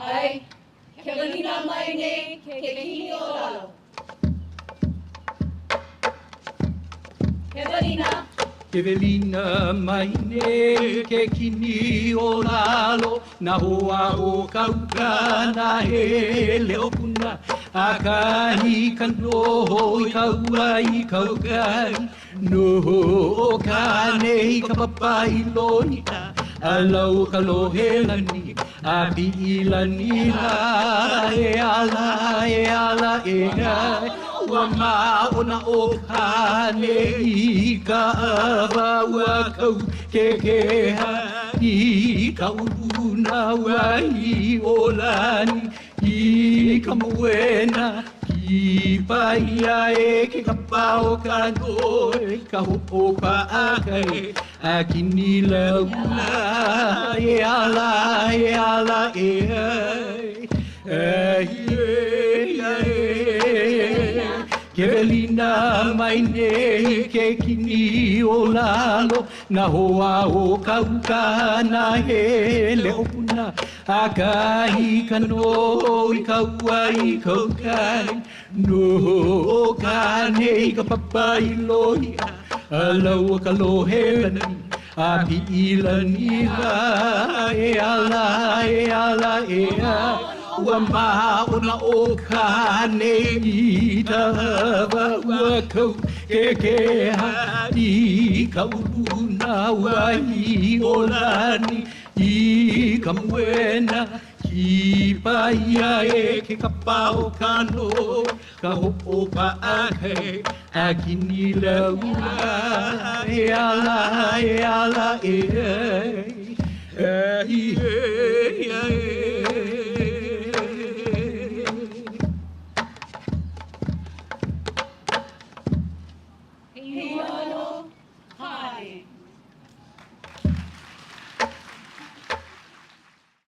Ai, ke Welina Mai Nei, ke kini o lalo. Ke Welina. Ke Welina Mai Nei, ke kini o lalo. Na hoa o kaukana he leo puna. A kahi ka noho I kaua I kaukai. Noho o ka nei ka papai loina. A lau ka lohelani. A biilani la e ala e ala e ai. Ua maona o ka nei ka awa ua kau ke keha. I ka uruna wai o lani. I ka moena, I paia e ke ka pao ka noe, ka hopo pa akai, a kini launa, e ala e ai, ke Welina Mai Nei, ke kini o lalo, na hoa o kaukana he leo puna, a kahi ka no I kaua I kaukai, no o ka nei ka papai loia, a lau ka lohelani, a piilani la, e ala e ai. Ua maona o ka nei tawa ua kau ke keha I ka uruna wai o lani I ka moena I paia e ke ka pao ka no ka hopo pa ahe a kini launa e ala e ai